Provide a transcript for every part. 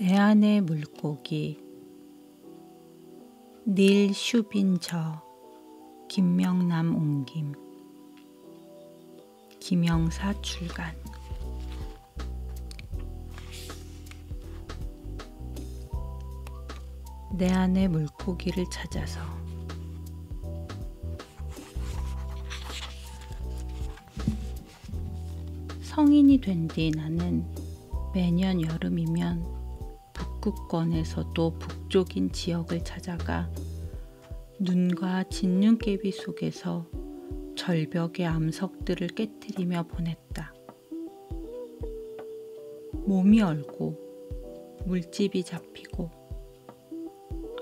내 안의 물고기. 닐 슈빈저, 김명남 옮김, 김영사 출간. 내 안의 물고기를 찾아서. 성인이 된 뒤 나는 매년 여름이면 북극권에서도 북쪽인 지역을 찾아가 눈과 진눈깨비 속에서 절벽의 암석들을 깨트리며 보냈다. 몸이 얼고 물집이 잡히고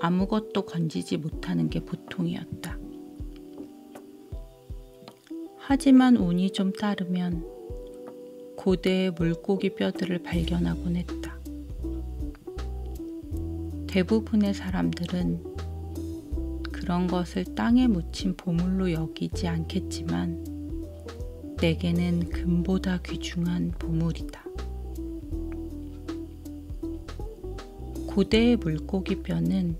아무것도 건지지 못하는 게 보통이었다. 하지만 운이 좀 따르면 고대의 물고기 뼈들을 발견하곤 했다. 대부분의 사람들은 그런 것을 땅에 묻힌 보물로 여기지 않겠지만 내게는 금보다 귀중한 보물이다. 고대의 물고기 뼈는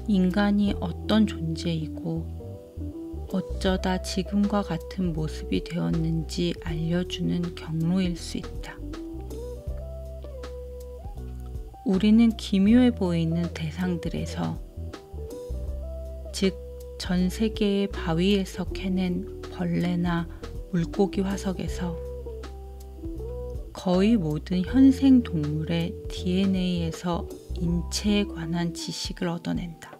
인간이 어떤 존재이고 어쩌다 지금과 같은 모습이 되었는지 알려주는 경로일 수 있다. 우리는 기묘해 보이는 대상들에서, 즉 전 세계의 바위에서 캐낸 벌레나 물고기 화석에서 거의 모든 현생 동물의 DNA에서 인체에 관한 지식을 얻어낸다.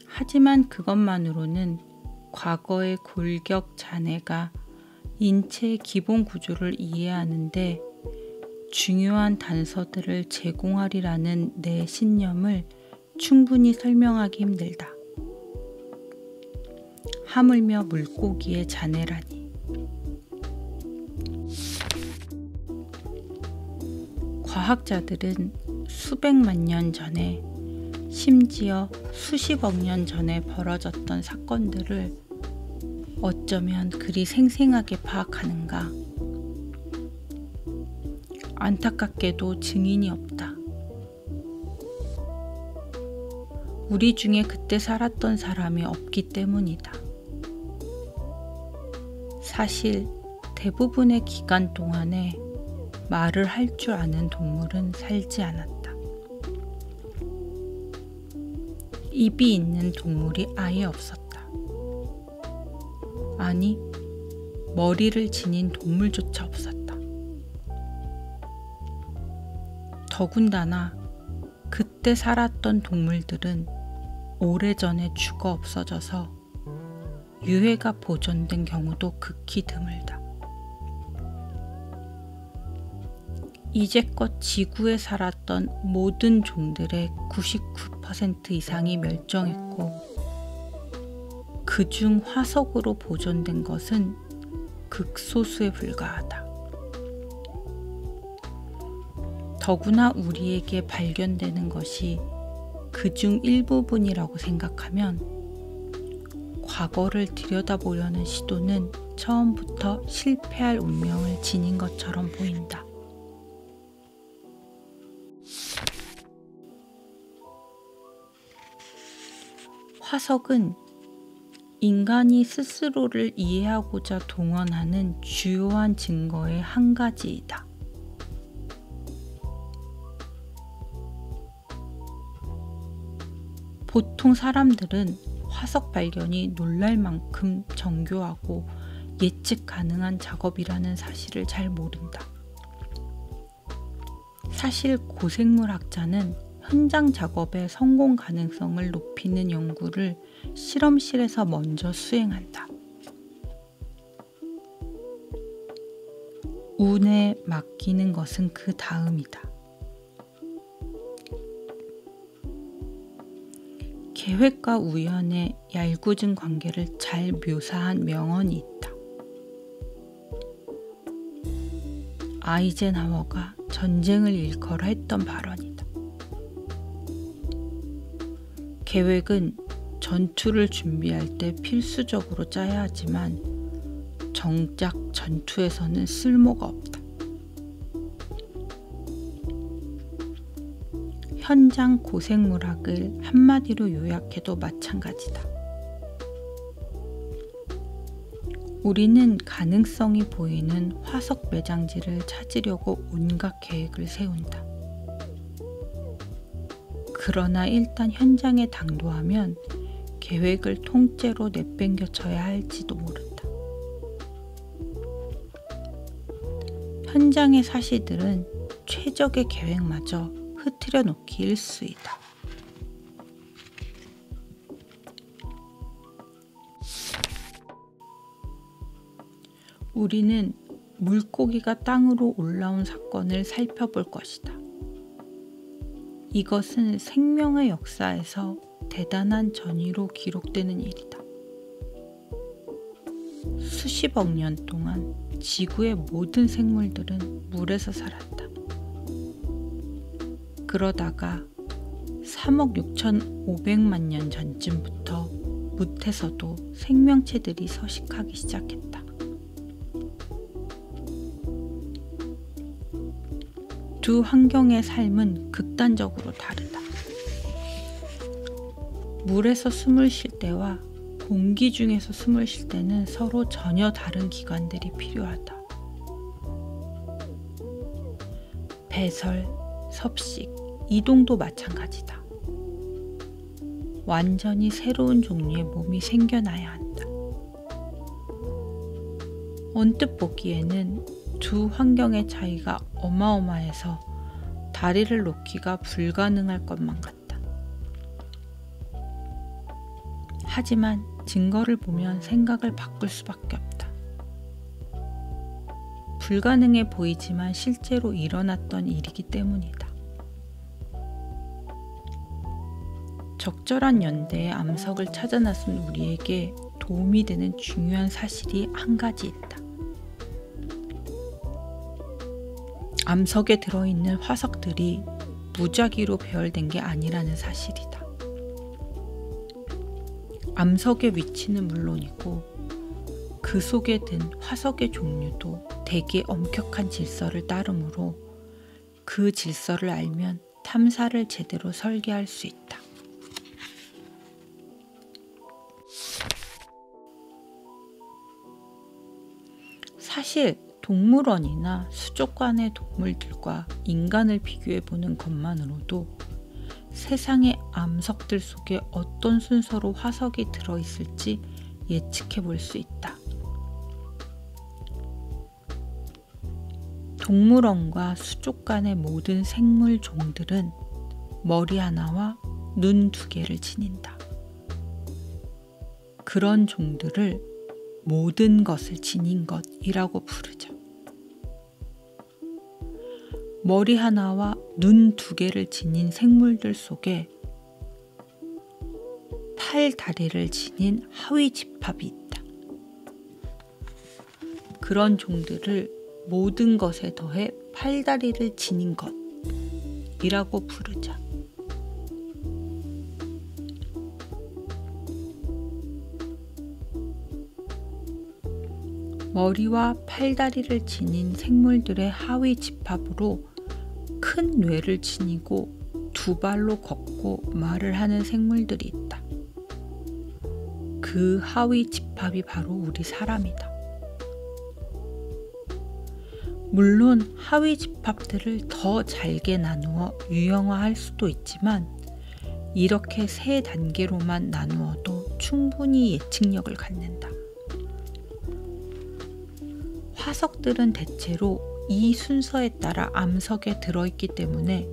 하지만 그것만으로는 과거의 골격 잔해가 인체의 기본 구조를 이해하는데 중요한 단서들을 제공하리라는 내 신념을 충분히 설명하기 힘들다. 하물며 물고기의 잔해라니. 과학자들은 수백만 년 전에, 심지어 수십억 년 전에 벌어졌던 사건들을 어쩌면 그리 생생하게 파악하는가. 안타깝게도 증인이 없다. 우리 중에 그때 살았던 사람이 없기 때문이다. 사실 대부분의 기간 동안에 말을 할 줄 아는 동물은 살지 않았다. 입이 있는 동물이 아예 없었다. 아니, 머리를 지닌 동물조차 없었다. 더군다나 그때 살았던 동물들은 오래전에 죽어 없어져서 유해가 보존된 경우도 극히 드물다. 이제껏 지구에 살았던 모든 종들의 99% 이상이 멸종했고 그중 화석으로 보존된 것은 극소수에 불과하다. 더구나 우리에게 발견되는 것이 그중 일부분이라고 생각하면 과거를 들여다보려는 시도는 처음부터 실패할 운명을 지닌 것처럼 보인다. 화석은 인간이 스스로를 이해하고자 동원하는 주요한 증거의 한 가지이다. 보통 사람들은 화석 발견이 놀랄 만큼 정교하고 예측 가능한 작업이라는 사실을 잘 모른다. 사실 고생물 학자는 현장 작업의 성공 가능성을 높이는 연구를 실험실에서 먼저 수행한다. 운에 맡기는 것은 그 다음이다. 계획과 우연의 얄궂은 관계를 잘 묘사한 명언이 있다. 아이젠하워가 전쟁을 일컬어 했던 발언이다. 계획은 전투를 준비할 때 필수적으로 짜야 하지만 정작 전투에서는 쓸모가 없다. 현장 고생물학을 한마디로 요약해도 마찬가지다. 우리는 가능성이 보이는 화석 매장지를 찾으려고 온갖 계획을 세운다. 그러나 일단 현장에 당도하면 계획을 통째로 내팽겨쳐야 할지도 모른다. 현장의 사시들은 최적의 계획마저 흐트려 놓기 일쑤이다. 우리는 물고기가 땅으로 올라온 사건을 살펴볼 것이다. 이것은 생명의 역사에서 대단한 전이로 기록되는 일이다. 수십억 년 동안 지구의 모든 생물들은 물에서 살았다. 그러다가 3억 6,500만 년 전쯤부터 뭇에서도 생명체들이 서식하기 시작했다. 두 환경의 삶은 극단적으로 다르다. 물에서 숨을 쉴 때와 공기 중에서 숨을 쉴 때는 서로 전혀 다른 기관들이 필요하다. 배설, 섭식, 이동도 마찬가지다. 완전히 새로운 종류의 몸이 생겨나야 한다. 언뜻 보기에는 두 환경의 차이가 어마어마해서 다리를 놓기가 불가능할 것만 같다. 하지만 증거를 보면 생각을 바꿀 수밖에 없다. 불가능해 보이지만 실제로 일어났던 일이기 때문이다. 적절한 연대의 암석을 찾아 나선 우리에게 도움이 되는 중요한 사실이 한 가지 있다. 암석에 들어있는 화석들이 무작위로 배열된 게 아니라는 사실이다. 암석의 위치는 물론이고 그 속에 든 화석의 종류도 대개 엄격한 질서를 따르므로 그 질서를 알면 탐사를 제대로 설계할 수 있다. 사실 동물원이나 수족관의 동물들과 인간을 비교해보는 것만으로도 세상의 암석들 속에 어떤 순서로 화석이 들어있을지 예측해볼 수 있다. 동물원과 수족관의 모든 생물 종들은 머리 하나와 눈 2개를 지닌다. 그런 종들을 모든 것을 지닌 것이라고 부르죠. 머리 하나와 눈 2개를 지닌 생물들 속에 팔 다리를 지닌 하위 집합이 있다. 그런 종들을 모든 것에 더해 팔다리를 지닌 것이라고 부르자. 머리와 팔다리를 지닌 생물들의 하위 집합으로 큰 뇌를 지니고 2발로 걷고 말을 하는 생물들이 있다. 그 하위 집합이 바로 우리 사람이다. 물론 하위 집합들을 더 잘게 나누어 유형화할 수도 있지만 이렇게 3단계로만 나누어도 충분히 예측력을 갖는다. 화석들은 대체로 이 순서에 따라 암석에 들어있기 때문에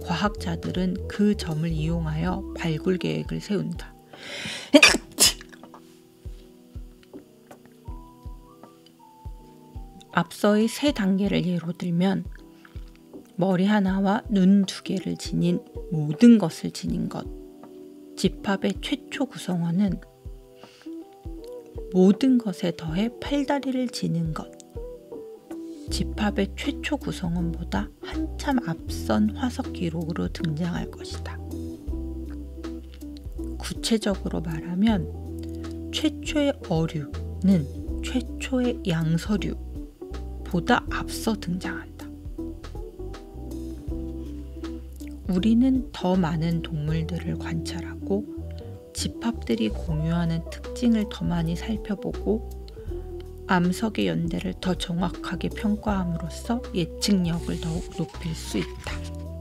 과학자들은 그 점을 이용하여 발굴 계획을 세운다. 앞서의 3단계를 예로 들면 머리 하나와 눈 2개를 지닌 모든 것을 지닌 것, 집합의 최초 구성원은 모든 것에 더해 팔다리를 지닌 것, 집합의 최초 구성원보다 한참 앞선 화석 기록으로 등장할 것이다. 구체적으로 말하면 최초의 어류는 최초의 양서류보다 앞서 등장한다. 우리는 더 많은 동물들을 관찰하고 집합들이 공유하는 특징을 더 많이 살펴보고 암석의 연대를 더 정확하게 평가함으로써 예측력을 더욱 높일 수 있다.